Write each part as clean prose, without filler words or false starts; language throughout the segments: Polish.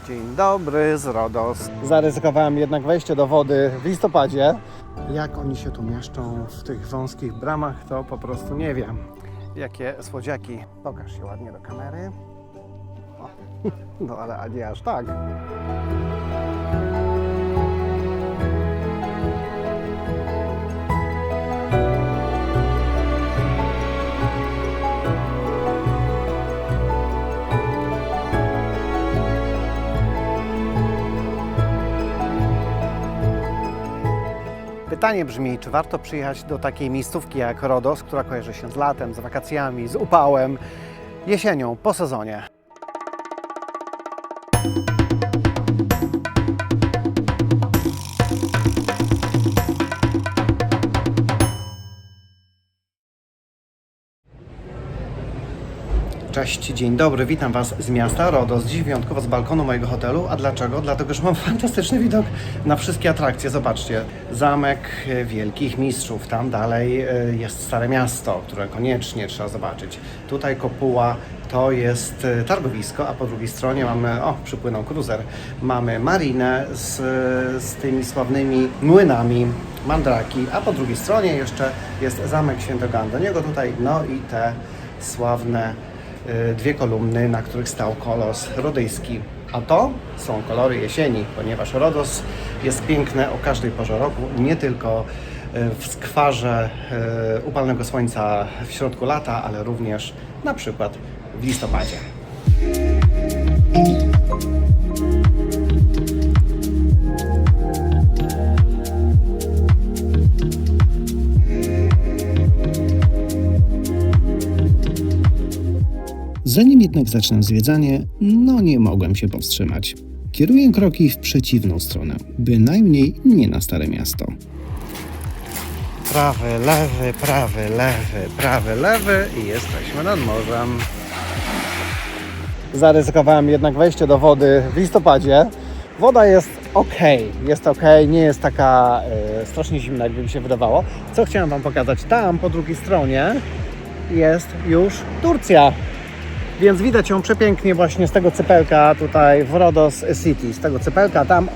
Dzień dobry z Rodos. Zaryzykowałem jednak wejście do wody w listopadzie. Jak oni się tu mieszczą w tych wąskich bramach, to po prostu nie wiem. Jakie słodziaki. Pokaż się ładnie do kamery. O, no ale nie aż tak. Pytanie brzmi, czy warto przyjechać do takiej miejscówki jak Rodos, która kojarzy się z latem, z wakacjami, z upałem, jesienią, po sezonie. Cześć, dzień dobry, witam Was z miasta Rodos, dziś wyjątkowo z balkonu mojego hotelu. A dlaczego? Dlatego, że mam fantastyczny widok na wszystkie atrakcje. Zobaczcie, Zamek Wielkich Mistrzów, tam dalej jest Stare Miasto, które koniecznie trzeba zobaczyć. Tutaj kopuła to jest targowisko, a po drugiej stronie mamy, przypłynął kruzer, mamy marinę z tymi sławnymi młynami, mandraki, a po drugiej stronie jeszcze jest Zamek Świętego Antoniego tutaj, no i te sławne dwie kolumny, na których stał kolos rodyjski. A to są kolory jesieni, ponieważ Rodos jest piękne o każdej porze roku, nie tylko w skwarze upalnego słońca w środku lata, ale również na przykład w listopadzie. Zanim jednak zacznę zwiedzanie, nie mogłem się powstrzymać. Kieruję kroki w przeciwną stronę, bynajmniej nie na Stare Miasto. Prawy, lewy, prawy, lewy, prawy, lewy i jesteśmy nad morzem. Zaryzykowałem jednak wejście do wody w listopadzie. Woda jest ok, nie jest taka strasznie zimna, jakby mi się wydawało. Co chciałem Wam pokazać? Tam po drugiej stronie jest już Turcja. Więc widać ją przepięknie właśnie z tego cypelka tutaj w Rodos City. Z tego cypelka tam,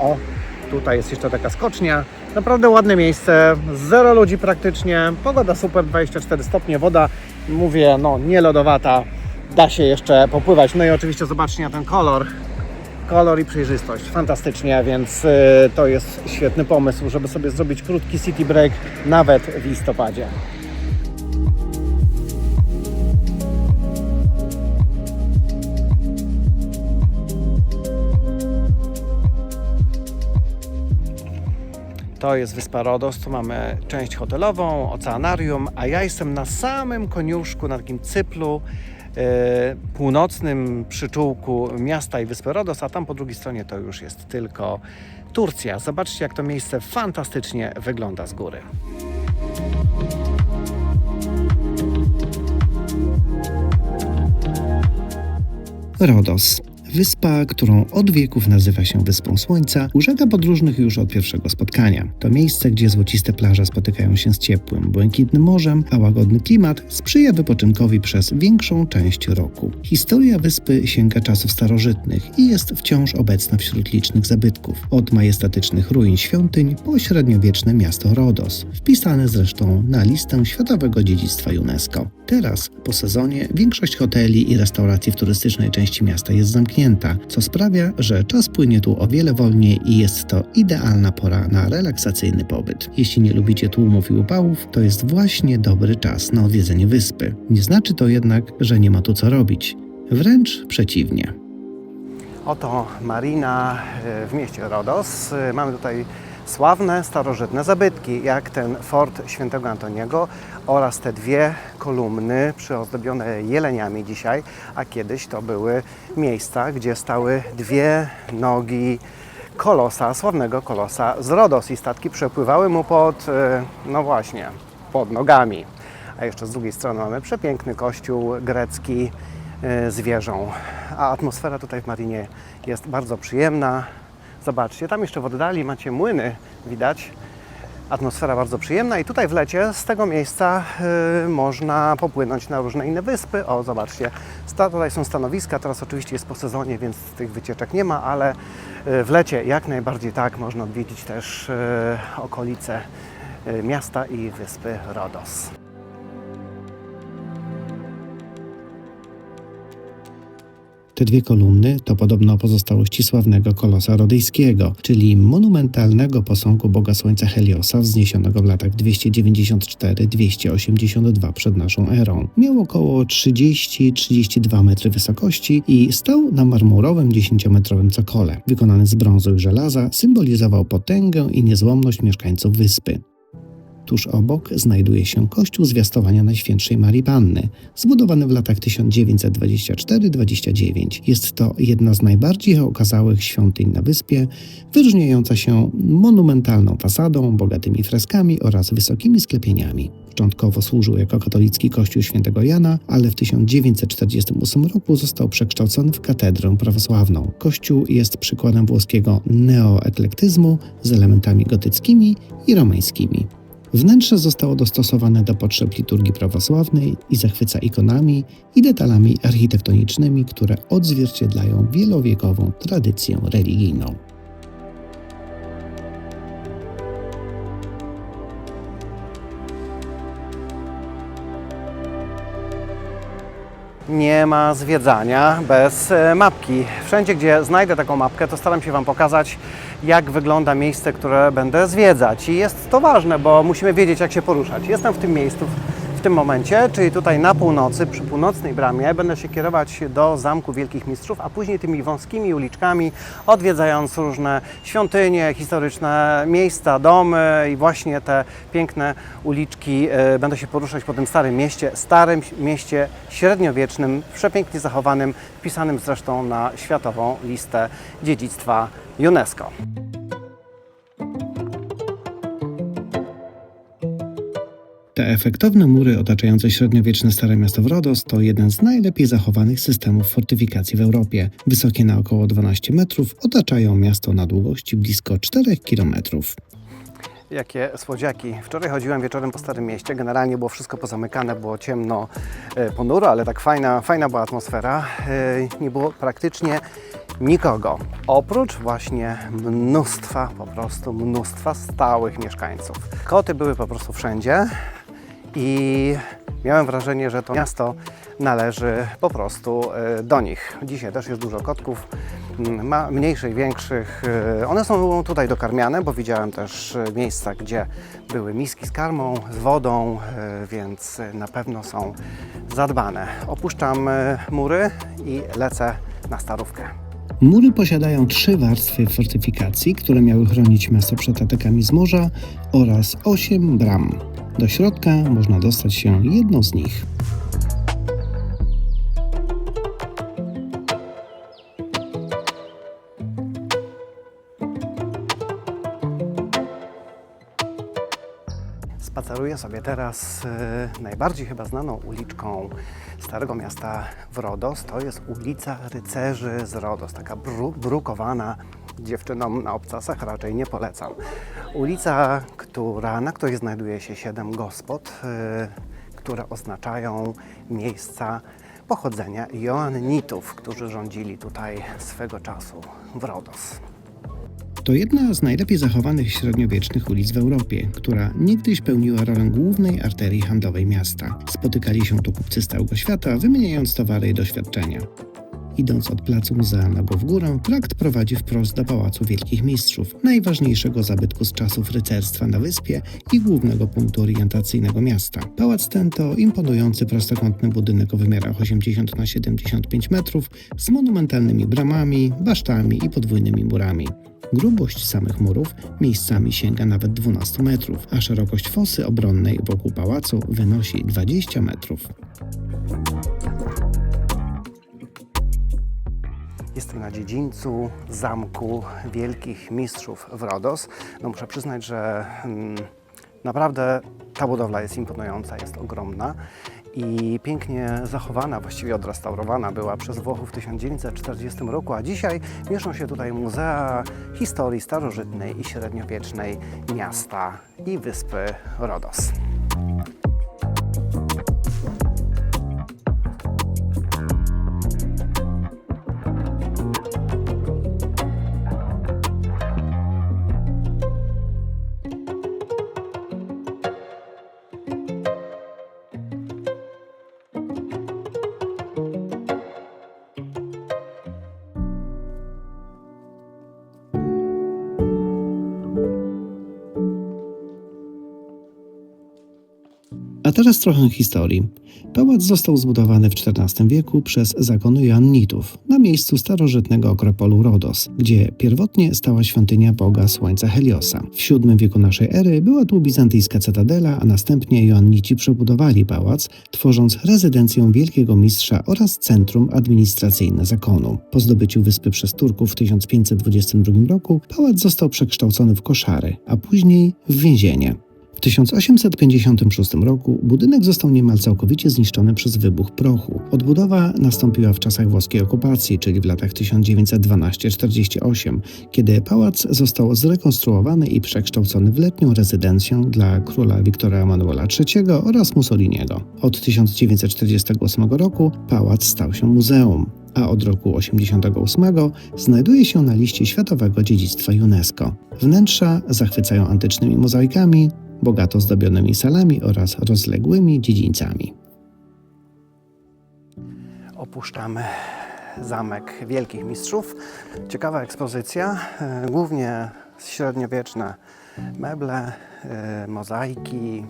tutaj jest jeszcze taka skocznia. Naprawdę ładne miejsce, zero ludzi praktycznie, pogoda super, 24 stopnie, woda, mówię, nie lodowata, da się jeszcze popływać. No i oczywiście zobaczcie na ten kolor i przejrzystość, fantastycznie, więc to jest świetny pomysł, żeby sobie zrobić krótki city break nawet w listopadzie. To jest wyspa Rodos, tu mamy część hotelową, oceanarium, a ja jestem na samym koniuszku, na takim cyplu północnym przyczółku miasta i wyspy Rodos, a tam po drugiej stronie to już jest tylko Turcja. Zobaczcie, jak to miejsce fantastycznie wygląda z góry. Rodos. Wyspa, którą od wieków nazywa się Wyspą Słońca, urzeka podróżnych już od pierwszego spotkania. To miejsce, gdzie złociste plaże spotykają się z ciepłym, błękitnym morzem, a łagodny klimat sprzyja wypoczynkowi przez większą część roku. Historia wyspy sięga czasów starożytnych i jest wciąż obecna wśród licznych zabytków. Od majestatycznych ruin świątyń po średniowieczne miasto Rodos, wpisane zresztą na listę Światowego Dziedzictwa UNESCO. Teraz, po sezonie, większość hoteli i restauracji w turystycznej części miasta jest zamknięta, co sprawia, że czas płynie tu o wiele wolniej i jest to idealna pora na relaksacyjny pobyt. Jeśli nie lubicie tłumów i upałów, to jest właśnie dobry czas na odwiedzenie wyspy. Nie znaczy to jednak, że nie ma tu co robić. Wręcz przeciwnie. Oto marina w mieście Rodos. Mamy tutaj sławne, starożytne zabytki, jak ten fort Świętego Antoniego oraz te dwie kolumny przyozdobione jeleniami dzisiaj, a kiedyś to były miejsca, gdzie stały dwie nogi kolosa, sławnego kolosa z Rodos i statki przepływały mu pod nogami. A jeszcze z drugiej strony mamy przepiękny kościół grecki z wieżą, a atmosfera tutaj w marinie jest bardzo przyjemna. Zobaczcie, tam jeszcze w oddali macie młyny, widać, atmosfera bardzo przyjemna i tutaj w lecie z tego miejsca można popłynąć na różne inne wyspy. O, zobaczcie, tutaj są stanowiska, teraz oczywiście jest po sezonie, więc tych wycieczek nie ma, ale w lecie jak najbardziej tak, można odwiedzić też okolice miasta i wyspy Rodos. Te dwie kolumny to podobno pozostałości sławnego kolosa rodyjskiego, czyli monumentalnego posągu Boga Słońca Heliosa wzniesionego w latach 294-282 przed naszą erą. Miał około 30-32 metry wysokości i stał na marmurowym 10-metrowym cokole. Wykonany z brązu i żelaza, symbolizował potęgę i niezłomność mieszkańców wyspy. Tuż obok znajduje się kościół Zwiastowania Najświętszej Marii Panny, zbudowany w latach 1924-29. Jest to jedna z najbardziej okazałych świątyń na wyspie, wyróżniająca się monumentalną fasadą, bogatymi freskami oraz wysokimi sklepieniami. Początkowo służył jako katolicki kościół świętego Jana, ale w 1948 roku został przekształcony w katedrę prawosławną. Kościół jest przykładem włoskiego neoeklektyzmu z elementami gotyckimi i romańskimi. Wnętrze zostało dostosowane do potrzeb liturgii prawosławnej i zachwyca ikonami i detalami architektonicznymi, które odzwierciedlają wielowiekową tradycję religijną. Nie ma zwiedzania bez mapki. Wszędzie, gdzie znajdę taką mapkę, to staram się Wam pokazać, jak wygląda miejsce, które będę zwiedzać. I jest to ważne, bo musimy wiedzieć, jak się poruszać. Jestem w tym miejscu w tym momencie, czyli tutaj na północy, przy północnej bramie. Będę się kierować do Zamku Wielkich Mistrzów, a później tymi wąskimi uliczkami, odwiedzając różne świątynie, historyczne miejsca, domy i właśnie te piękne uliczki. Będę się poruszać po tym starym mieście średniowiecznym, przepięknie zachowanym, wpisanym zresztą na Światową Listę Dziedzictwa UNESCO. Te efektowne mury otaczające średniowieczne Stare Miasto w Rodos to jeden z najlepiej zachowanych systemów fortyfikacji w Europie. Wysokie na około 12 metrów otaczają miasto na długości blisko 4 kilometrów. Jakie słodziaki. Wczoraj chodziłem wieczorem po Starym Mieście. Generalnie było wszystko pozamykane, było ciemno, ponuro, ale tak fajna była atmosfera. Nie było praktycznie nikogo. Oprócz właśnie mnóstwa stałych mieszkańców. Koty były po prostu wszędzie i miałem wrażenie, że to miasto należy po prostu do nich. Dzisiaj też jest dużo kotków, mniejszych, większych. One są tutaj dokarmiane, bo widziałem też miejsca, gdzie były miski z karmą, z wodą, więc na pewno są zadbane. Opuszczam mury i lecę na Starówkę. Mury posiadają 3 warstwy fortyfikacji, które miały chronić miasto przed atakami z morza oraz 8 bram. Do środka można dostać się jedną z nich. Spaceruję sobie teraz najbardziej chyba znaną uliczką Starego Miasta w Rodos. To jest ulica Rycerzy z Rodos, taka brukowana. Dziewczynom na obcasach raczej nie polecam. Ulica, na której znajduje się 7 gospod, które oznaczają miejsca pochodzenia Joannitów, którzy rządzili tutaj swego czasu w Rodos. To jedna z najlepiej zachowanych średniowiecznych ulic w Europie, która niegdyś pełniła rolę głównej arterii handlowej miasta. Spotykali się tu kupcy z całego świata, wymieniając towary i doświadczenia. Idąc od placu Muzea Nogą w górę, trakt prowadzi wprost do Pałacu Wielkich Mistrzów, najważniejszego zabytku z czasów rycerstwa na wyspie i głównego punktu orientacyjnego miasta. Pałac ten to imponujący prostokątny budynek o wymiarach 80 na 75 metrów z monumentalnymi bramami, basztami i podwójnymi murami. Grubość samych murów miejscami sięga nawet 12 metrów, a szerokość fosy obronnej wokół pałacu wynosi 20 metrów. Jestem na dziedzińcu Zamku Wielkich Mistrzów w Rodos. No muszę przyznać, że naprawdę ta budowla jest imponująca, jest ogromna i pięknie zachowana, właściwie odrestaurowana była przez Włochów w 1940 roku, a dzisiaj mieszczą się tutaj muzea historii starożytnej i średniowiecznej miasta i wyspy Rodos. A teraz trochę historii. Pałac został zbudowany w XIV wieku przez zakony Joannitów na miejscu starożytnego akropolu Rodos, gdzie pierwotnie stała świątynia boga słońca Heliosa. W VII wieku naszej ery była tu bizantyjska cytadela, a następnie Joannici przebudowali pałac, tworząc rezydencję wielkiego mistrza oraz centrum administracyjne zakonu. Po zdobyciu wyspy przez Turków w 1522 roku pałac został przekształcony w koszary, a później w więzienie. W 1856 roku budynek został niemal całkowicie zniszczony przez wybuch prochu. Odbudowa nastąpiła w czasach włoskiej okupacji, czyli w latach 1912-48, kiedy pałac został zrekonstruowany i przekształcony w letnią rezydencję dla króla Wiktora Emanuela III oraz Mussoliniego. Od 1948 roku pałac stał się muzeum, a od roku 1988 znajduje się na liście Światowego Dziedzictwa UNESCO. Wnętrza zachwycają antycznymi mozaikami, bogato zdobionymi salami oraz rozległymi dziedzińcami. Opuszczamy Zamek Wielkich Mistrzów. Ciekawa ekspozycja, głównie średniowieczne meble, mozaiki,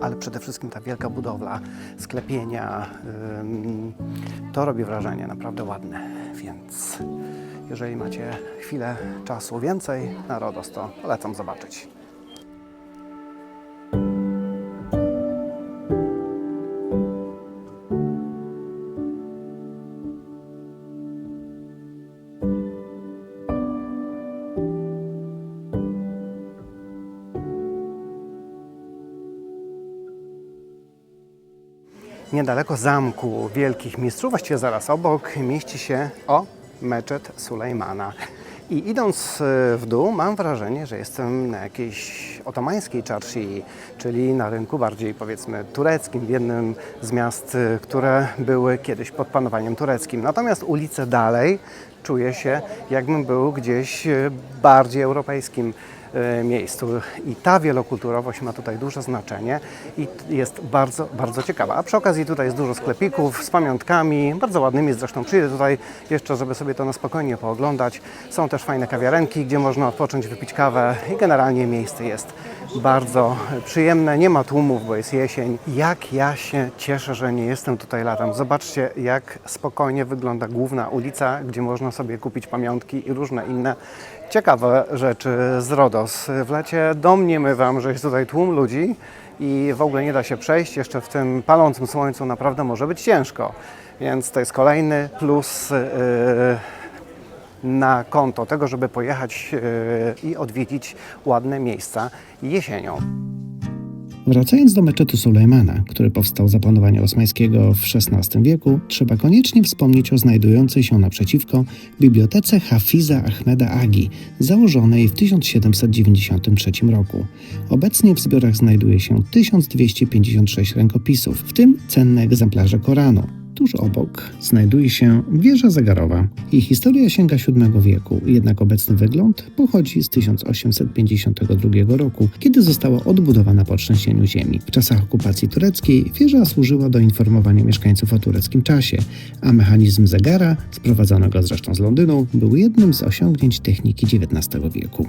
ale przede wszystkim ta wielka budowla, sklepienia. To robi wrażenie, naprawdę ładne, więc jeżeli macie chwilę czasu więcej na Rodos, to polecam zobaczyć. Niedaleko Zamku Wielkich Mistrzów, właściwie zaraz obok, mieści się meczet Sulejmana. I idąc w dół, mam wrażenie, że jestem na jakiejś otomańskiej czarszii, czyli na rynku bardziej, powiedzmy, tureckim, w jednym z miast, które były kiedyś pod panowaniem tureckim. Natomiast ulice dalej czuję się, jakbym był gdzieś bardziej europejskim miejscu. I ta wielokulturowość ma tutaj duże znaczenie i jest bardzo, bardzo ciekawa. A przy okazji tutaj jest dużo sklepików z pamiątkami, bardzo ładnymi zresztą. Przyjdę tutaj jeszcze, żeby sobie to na spokojnie pooglądać. Są też fajne kawiarenki, gdzie można odpocząć, wypić kawę i generalnie miejsce jest bardzo przyjemne. Nie ma tłumów, bo jest jesień. Jak ja się cieszę, że nie jestem tutaj latem. Zobaczcie, jak spokojnie wygląda główna ulica, gdzie można sobie kupić pamiątki i różne inne ciekawe rzeczy z Rodos. W lecie domniemywam, że jest tutaj tłum ludzi i w ogóle nie da się przejść. Jeszcze w tym palącym słońcu naprawdę może być ciężko. Więc to jest kolejny plus na konto tego, żeby pojechać i odwiedzić ładne miejsca jesienią. Wracając do meczetu Sulejmana, który powstał za panowania osmańskiego w XVI wieku, trzeba koniecznie wspomnieć o znajdującej się naprzeciwko bibliotece Hafiza Ahmeda Agi, założonej w 1793 roku. Obecnie w zbiorach znajduje się 1256 rękopisów, w tym cenne egzemplarze Koranu. Tuż obok znajduje się wieża zegarowa. Jej historia sięga VII wieku, jednak obecny wygląd pochodzi z 1852 roku, kiedy została odbudowana po trzęsieniu ziemi. W czasach okupacji tureckiej wieża służyła do informowania mieszkańców o tureckim czasie, a mechanizm zegara, sprowadzonego zresztą z Londynu, był jednym z osiągnięć techniki XIX wieku.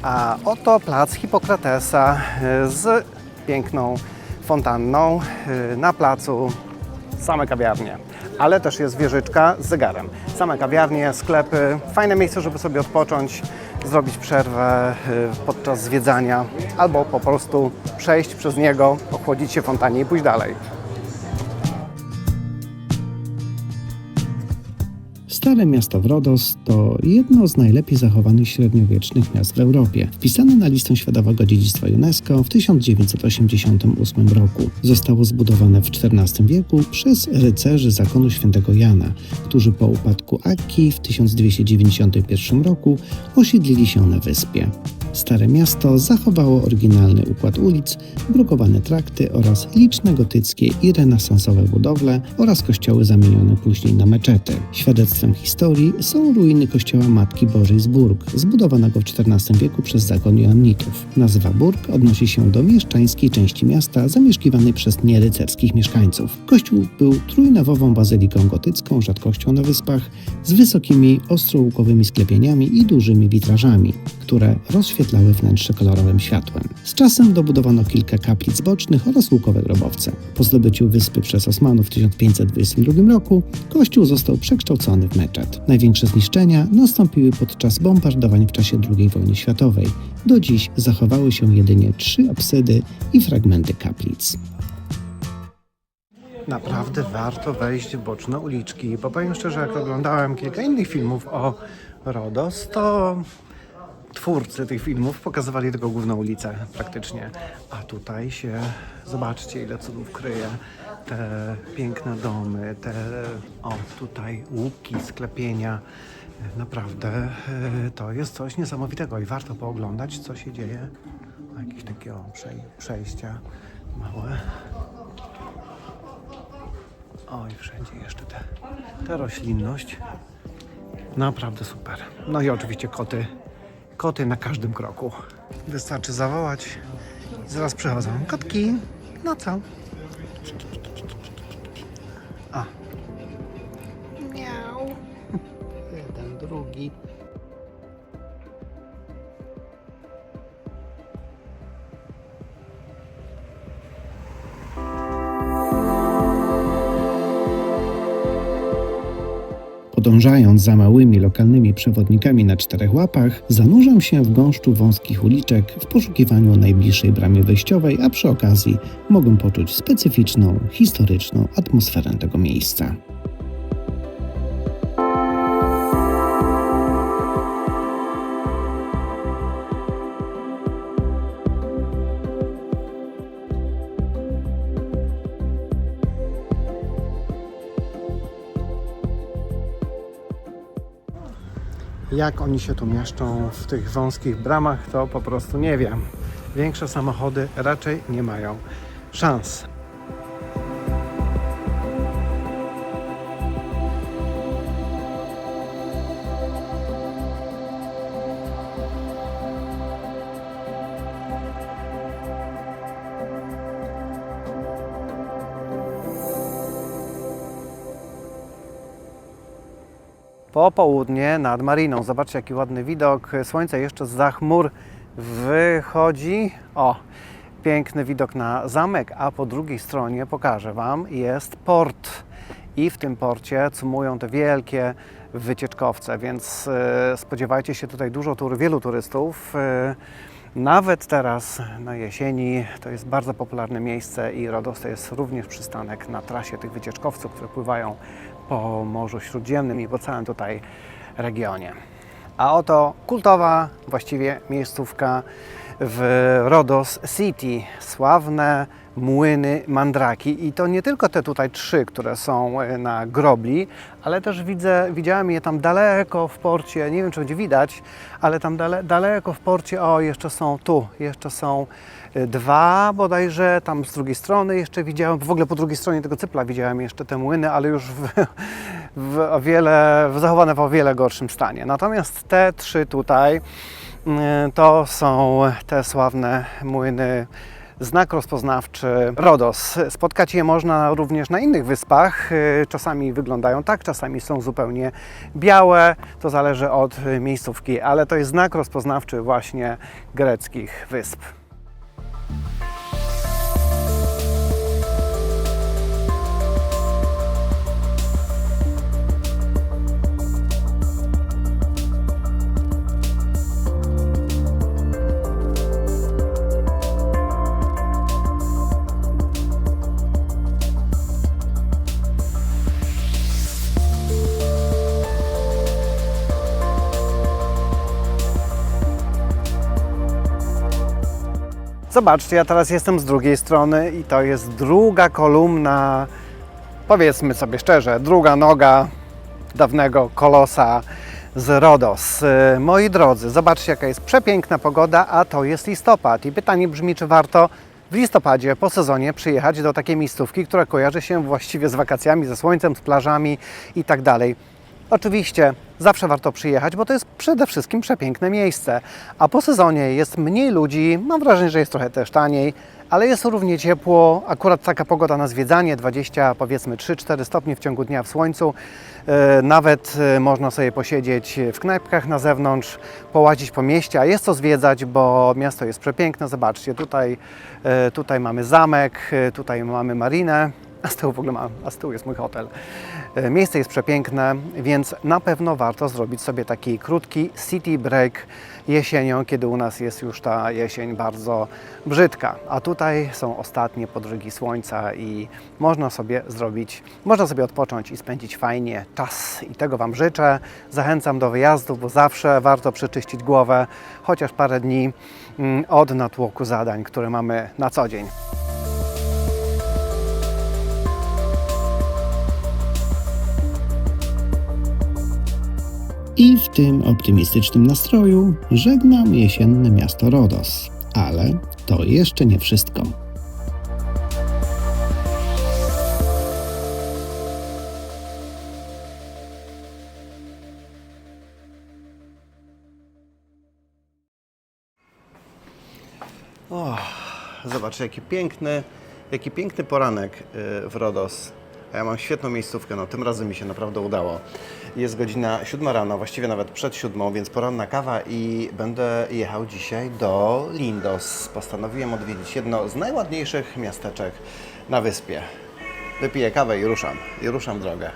A oto plac Hipokratesa z piękną fontanną. Na placu same kawiarnie, ale też jest wieżyczka z zegarem. Same kawiarnie, sklepy, fajne miejsce, żeby sobie odpocząć, zrobić przerwę podczas zwiedzania albo po prostu przejść przez niego, ochłodzić się w fontannie i pójść dalej. Stare miasto w Rodos to jedno z najlepiej zachowanych średniowiecznych miast w Europie. Wpisane na listę Światowego Dziedzictwa UNESCO w 1988 roku. Zostało zbudowane w XIV wieku przez rycerzy zakonu świętego Jana, którzy po upadku Akki w 1291 roku osiedlili się na wyspie. Stare miasto zachowało oryginalny układ ulic, brukowane trakty oraz liczne gotyckie i renesansowe budowle oraz kościoły zamienione później na meczety. Świadectwem historii są ruiny kościoła Matki Bożej z Burg, zbudowanego w XIV wieku przez zakon Joannitów. Nazwa Burg odnosi się do mieszczańskiej części miasta zamieszkiwanej przez nierycerskich mieszkańców. Kościół był trójnawową bazyliką gotycką, rzadkością na wyspach, z wysokimi, ostrołukowymi sklepieniami i dużymi witrażami, które rozświetlały wnętrze kolorowym światłem. Z czasem dobudowano kilka kaplic bocznych oraz łukowe grobowce. Po zdobyciu wyspy przez Osmanów w 1522 roku kościół został przekształcony w meczet. Największe zniszczenia nastąpiły podczas bombardowań w czasie II wojny światowej. Do dziś zachowały się jedynie 3 apsydy i fragmenty kaplic. Naprawdę warto wejść w boczne uliczki, bo powiem szczerze, jak oglądałem kilka innych filmów o Rodos, to twórcy tych filmów pokazywali tylko główną ulicę praktycznie, a tutaj się, zobaczcie ile cudów kryje, te piękne domy, tutaj łuki, sklepienia, naprawdę to jest coś niesamowitego i warto pooglądać, co się dzieje. Jakieś takie przejścia małe. O, i wszędzie jeszcze ta roślinność. Naprawdę super. No i oczywiście koty. Koty na każdym kroku. Wystarczy zawołać i zaraz przychodzą. Kotki, no co? A. Miau. Jeden, drugi. Podążając za małymi lokalnymi przewodnikami na 4 łapach, zanurzam się w gąszczu wąskich uliczek w poszukiwaniu najbliższej bramy wejściowej, a przy okazji mogę poczuć specyficzną, historyczną atmosferę tego miejsca. Jak oni się tu mieszczą w tych wąskich bramach, to po prostu nie wiem. Większe samochody raczej nie mają szans. Popołudnie nad mariną. Zobaczcie, jaki ładny widok. Słońce jeszcze zza chmur wychodzi. O, piękny widok na zamek, a po drugiej stronie, pokażę Wam, jest port. I w tym porcie cumują te wielkie wycieczkowce, więc spodziewajcie się tutaj wielu turystów. Nawet teraz na jesieni to jest bardzo popularne miejsce i Rodos to jest również przystanek na trasie tych wycieczkowców, które pływają po Morzu Śródziemnym i po całym tutaj regionie. A oto kultowa właściwie miejscówka w Rodos City. Sławne młyny Mandraki. I to nie tylko te tutaj 3, które są na grobli, ale też widziałem je tam daleko w porcie, nie wiem czy będzie widać, ale tam daleko w porcie, jeszcze są 2 bodajże, tam z drugiej strony jeszcze widziałem, w ogóle po drugiej stronie tego cypla widziałem jeszcze te młyny, ale już zachowane w o wiele gorszym stanie. Natomiast te 3 tutaj to są te sławne młyny, znak rozpoznawczy Rodos. Spotkać je można również na innych wyspach. Czasami wyglądają tak, czasami są zupełnie białe. To zależy od miejscówki, ale to jest znak rozpoznawczy właśnie greckich wysp. Zobaczcie, ja teraz jestem z drugiej strony i to jest druga kolumna, powiedzmy sobie szczerze, druga noga dawnego kolosa z Rodos. Moi drodzy, zobaczcie, jaka jest przepiękna pogoda, a to jest listopad. I pytanie brzmi, czy warto w listopadzie po sezonie przyjechać do takiej miejscówki, która kojarzy się właściwie z wakacjami, ze słońcem, z plażami i tak dalej. Oczywiście zawsze warto przyjechać, bo to jest przede wszystkim przepiękne miejsce. A po sezonie jest mniej ludzi, mam wrażenie, że jest trochę też taniej, ale jest równie ciepło. Akurat taka pogoda na zwiedzanie, 20, powiedzmy 3-4 stopnie w ciągu dnia w słońcu. Nawet można sobie posiedzieć w knajpkach na zewnątrz, połazić po mieście, a jest co zwiedzać, bo miasto jest przepiękne. Zobaczcie, tutaj mamy zamek, tutaj mamy marinę. A z tyłu jest mój hotel. Miejsce jest przepiękne, więc na pewno warto zrobić sobie taki krótki city break jesienią, kiedy u nas jest już ta jesień bardzo brzydka. A tutaj są ostatnie podrygi słońca i można sobie odpocząć i spędzić fajnie czas. I tego Wam życzę. Zachęcam do wyjazdu, bo zawsze warto przeczyścić głowę chociaż parę dni od natłoku zadań, które mamy na co dzień. I w tym optymistycznym nastroju żegnam jesienne miasto Rodos. Ale to jeszcze nie wszystko. Zobaczcie, jaki piękny poranek w Rodos. A ja mam świetną miejscówkę, no tym razem mi się naprawdę udało. Jest godzina 7 rano, właściwie nawet przed 7, więc poranna kawa i będę jechał dzisiaj do Lindos. Postanowiłem odwiedzić jedno z najładniejszych miasteczek na wyspie. Wypiję kawę i ruszam drogę.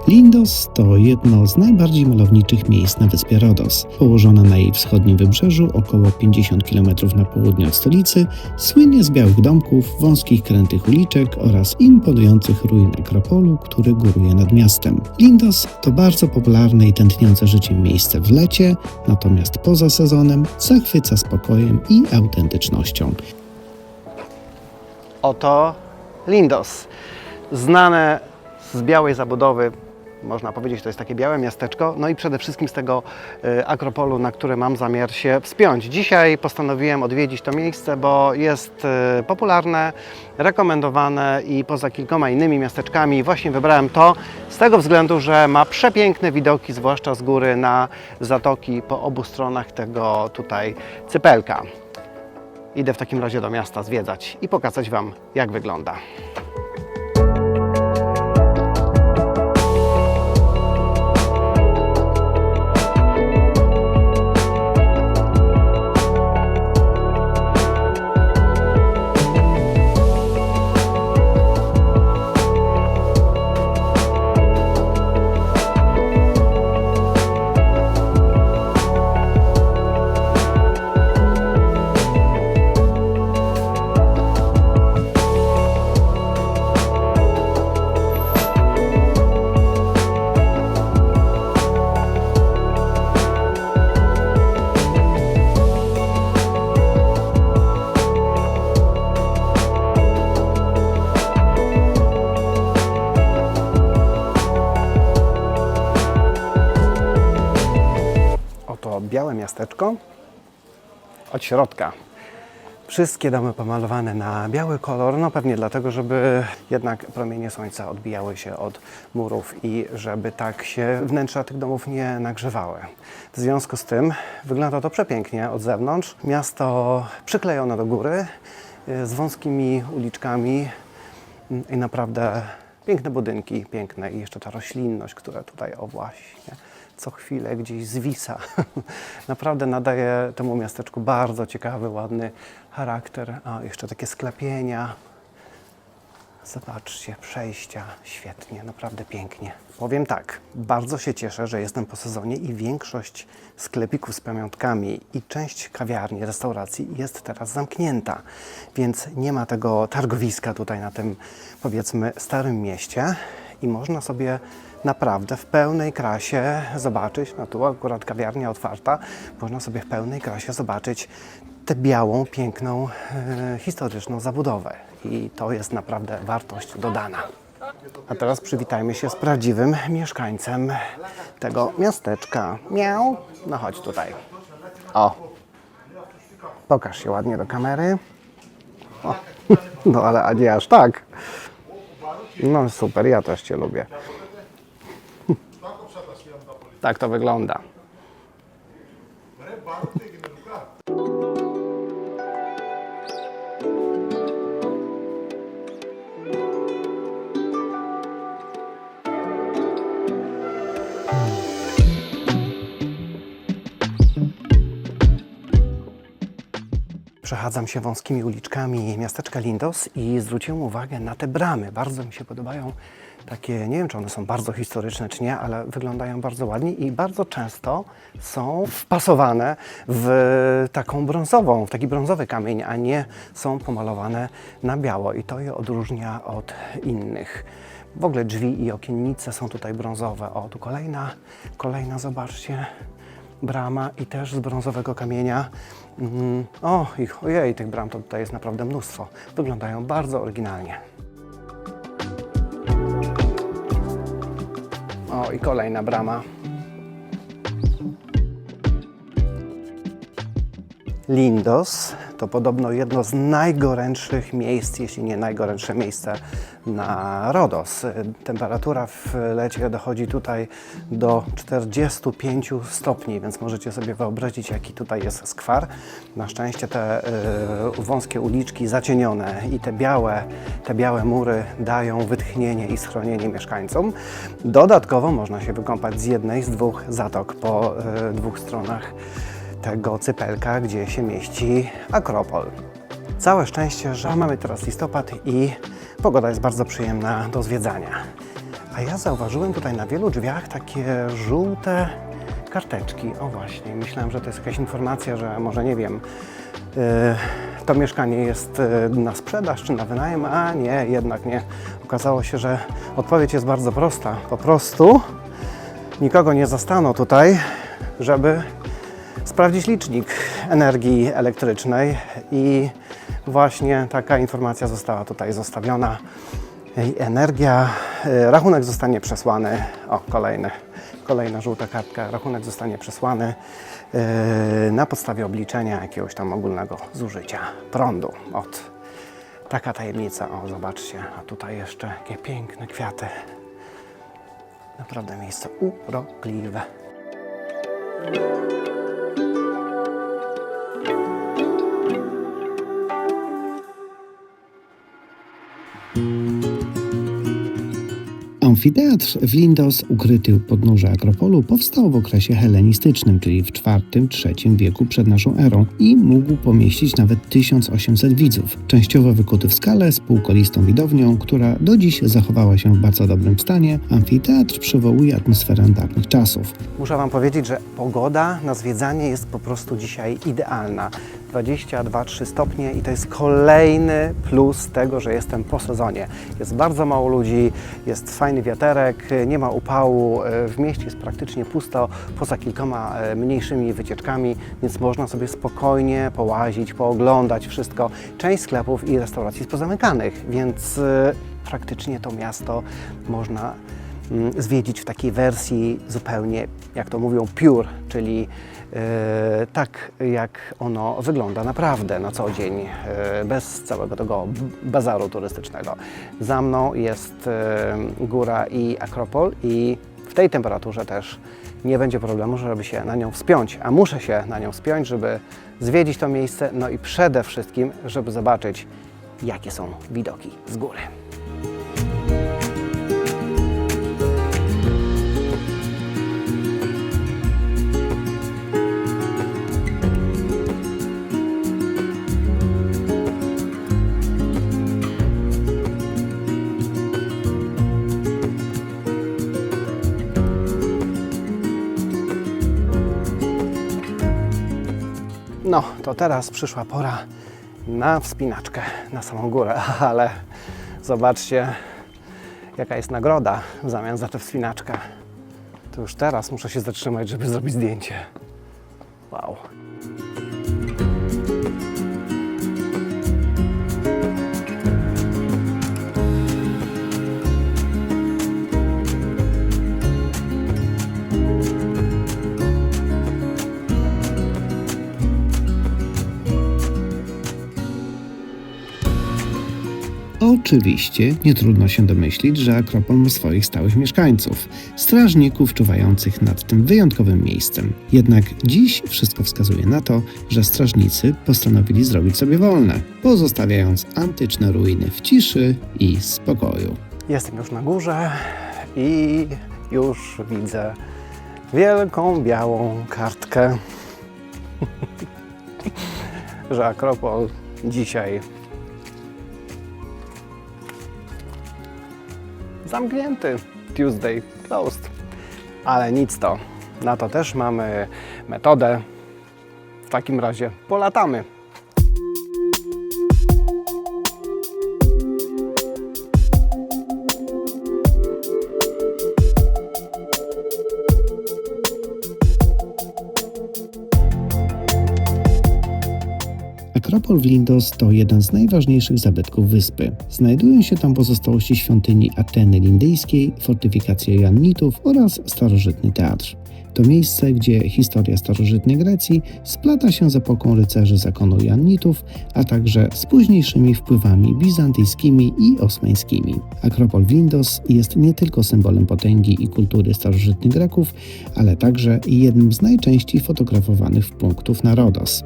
Lindos to jedno z najbardziej malowniczych miejsc na wyspie Rodos. Położona na jej wschodnim wybrzeżu, około 50 km na południe od stolicy, słynie z białych domków, wąskich krętych uliczek oraz imponujących ruin Akropolu, który góruje nad miastem. Lindos to bardzo popularne i tętniące życiem miejsce w lecie, natomiast poza sezonem zachwyca spokojem i autentycznością. Oto Lindos, znane z białej zabudowy. Można powiedzieć, że to jest takie białe miasteczko, no i przede wszystkim z tego Akropolu, na które mam zamiar się wspiąć. Dzisiaj postanowiłem odwiedzić to miejsce, bo jest popularne, rekomendowane i poza kilkoma innymi miasteczkami właśnie wybrałem to z tego względu, że ma przepiękne widoki, zwłaszcza z góry na zatoki po obu stronach tego tutaj cypelka. Idę w takim razie do miasta zwiedzać i pokazać Wam, jak wygląda. Białe miasteczko od środka. Wszystkie domy pomalowane na biały kolor, no pewnie dlatego, żeby jednak promienie słońca odbijały się od murów i żeby tak się wnętrza tych domów nie nagrzewały. W związku z tym wygląda to przepięknie od zewnątrz. Miasto przyklejone do góry z wąskimi uliczkami i naprawdę piękne budynki, piękne i jeszcze ta roślinność, która tutaj właśnie co chwilę gdzieś zwisa. Naprawdę nadaje temu miasteczku bardzo ciekawy, ładny charakter. A jeszcze takie sklepienia. Zobaczcie, przejścia, świetnie, naprawdę pięknie. Powiem tak, bardzo się cieszę, że jestem po sezonie i większość sklepików z pamiątkami i część kawiarni, restauracji jest teraz zamknięta, więc nie ma tego targowiska tutaj na tym, powiedzmy, starym mieście i można sobie naprawdę w pełnej krasie zobaczyć, no tu akurat kawiarnia otwarta, można sobie w pełnej krasie zobaczyć tę białą, piękną, historyczną zabudowę. I to jest naprawdę wartość dodana. A teraz przywitajmy się z prawdziwym mieszkańcem tego miasteczka. Miał. No chodź tutaj. O. Pokaż się ładnie do kamery. O. No ale nie aż tak. No super, ja też Cię lubię. Tak to wygląda. Przechadzam się wąskimi uliczkami miasteczka Lindos i zwróciłem uwagę na te bramy. Bardzo mi się podobają takie, nie wiem czy one są bardzo historyczne czy nie, ale wyglądają bardzo ładnie i bardzo często są wpasowane w taką brązową, w taki brązowy kamień, a nie są pomalowane na biało i to je odróżnia od innych. W ogóle drzwi i okiennice są tutaj brązowe. O, tu kolejna, zobaczcie, brama i też z brązowego kamienia. Ojej, tych bram to tutaj jest naprawdę mnóstwo. Wyglądają bardzo oryginalnie. O, i kolejna brama. Lindos to podobno jedno z najgorętszych miejsc, jeśli nie najgorętsze miejsce na Rodos. Temperatura w lecie dochodzi tutaj do 45 stopni, więc możecie sobie wyobrazić, jaki tutaj jest skwar. Na szczęście te wąskie uliczki zacienione i te białe mury dają wytchnienie i schronienie mieszkańcom. Dodatkowo można się wykąpać z jednej z dwóch zatok po dwóch stronach tego cypelka, gdzie się mieści Akropol. Całe szczęście, że mamy teraz listopad i pogoda jest bardzo przyjemna do zwiedzania. A ja zauważyłem tutaj na wielu drzwiach takie żółte karteczki. O właśnie, myślałem, że to jest jakaś informacja, że może nie wiem, to mieszkanie jest na sprzedaż czy na wynajem, a nie, jednak nie. Okazało się, że odpowiedź jest bardzo prosta. Po prostu nikogo nie zastano tutaj, żeby sprawdzić licznik energii elektrycznej i właśnie taka informacja została tutaj zostawiona. Rachunek zostanie przesłany, kolejna żółta kartka, rachunek zostanie przesłany na podstawie obliczenia jakiegoś tam ogólnego zużycia prądu. Taka tajemnica, zobaczcie, a tutaj jeszcze jakie piękne kwiaty. Naprawdę miejsce urokliwe. Amfiteatr w Lindos, ukryty u podnóża Akropolu, powstał w okresie helenistycznym, czyli w IV-III wieku przed naszą erą i mógł pomieścić nawet 1800 widzów. Częściowo wykuty w skale z półkolistą widownią, która do dziś zachowała się w bardzo dobrym stanie, amfiteatr przywołuje atmosferę dawnych czasów. Muszę Wam powiedzieć, że pogoda na zwiedzanie jest po prostu dzisiaj idealna. 22-3 stopnie i to jest kolejny plus tego, że jestem po sezonie. Jest bardzo mało ludzi, jest fajny wiaterek, nie ma upału, w mieście jest praktycznie pusto, poza kilkoma mniejszymi wycieczkami, więc można sobie spokojnie połazić, pooglądać wszystko. Część sklepów i restauracji jest pozamykanych, więc praktycznie to miasto można zwiedzić w takiej wersji zupełnie, jak to mówią, pure, czyli tak jak ono wygląda naprawdę na co dzień, bez całego tego bazaru turystycznego. Za mną jest góra i Akropol i w tej temperaturze też nie będzie problemu, żeby się na nią wspiąć, a muszę się na nią wspiąć, żeby zwiedzić to miejsce, no i przede wszystkim, żeby zobaczyć, jakie są widoki z góry. No, to teraz przyszła pora na wspinaczkę na samą górę, ale zobaczcie, Jaka jest nagroda w zamian za tę wspinaczkę? To już teraz muszę się zatrzymać, żeby zrobić zdjęcie. Wow. Oczywiście nie trudno się domyślić, że Akropol ma swoich stałych mieszkańców, strażników czuwających nad tym wyjątkowym miejscem. Jednak dziś wszystko wskazuje na to, że strażnicy postanowili zrobić sobie wolne, pozostawiając antyczne ruiny w ciszy i spokoju. Jestem już na górze i już widzę wielką białą kartkę, że Akropol dzisiaj zamknięty. Tuesday closed. Ale nic to. Na to też mamy metodę. W takim razie polatamy. Akropol w Lindos to jeden z najważniejszych zabytków wyspy. Znajdują się tam pozostałości świątyni Ateny Lindyjskiej, fortyfikacje Joannitów oraz starożytny teatr. To miejsce, gdzie historia starożytnej Grecji splata się z epoką rycerzy zakonu Joannitów, a także z późniejszymi wpływami bizantyjskimi i osmańskimi. Akropol w Lindos jest nie tylko symbolem potęgi i kultury starożytnych Greków, ale także jednym z najczęściej fotografowanych punktów na Rodos.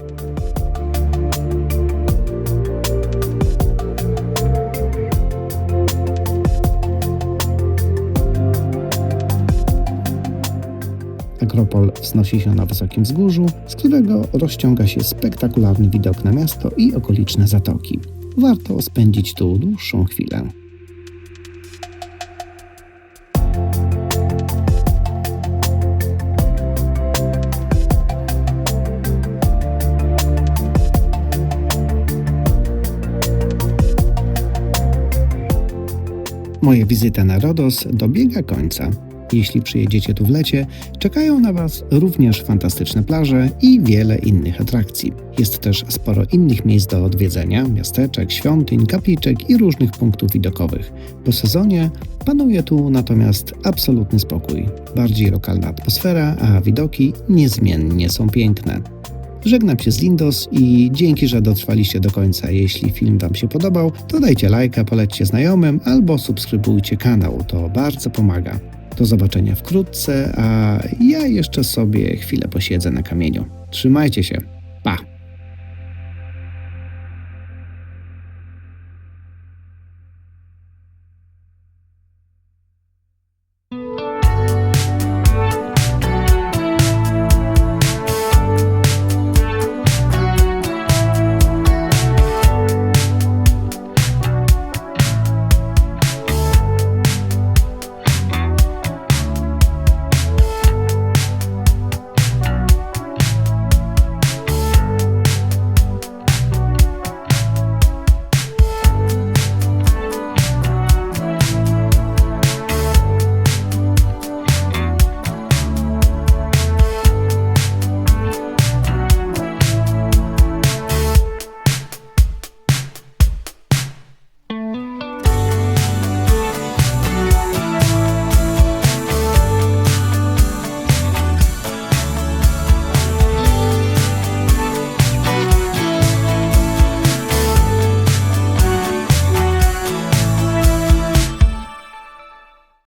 Akropol wznosi się na wysokim wzgórzu, z którego rozciąga się spektakularny widok na miasto i okoliczne zatoki. Warto spędzić tu dłuższą chwilę. Moja wizyta na Rodos dobiega końca. Jeśli przyjedziecie tu w lecie, czekają na Was również fantastyczne plaże i wiele innych atrakcji. Jest też sporo innych miejsc do odwiedzenia, miasteczek, świątyń, kapliczek i różnych punktów widokowych. Po sezonie panuje tu natomiast absolutny spokój. Bardziej lokalna atmosfera, a widoki niezmiennie są piękne. Żegnam się z Lindos i dzięki, że dotrwaliście do końca. Jeśli film Wam się podobał, to dajcie lajka, polećcie znajomym albo subskrybujcie kanał, to bardzo pomaga. Do zobaczenia wkrótce, a ja jeszcze sobie chwilę posiedzę na kamieniu. Trzymajcie się. Pa!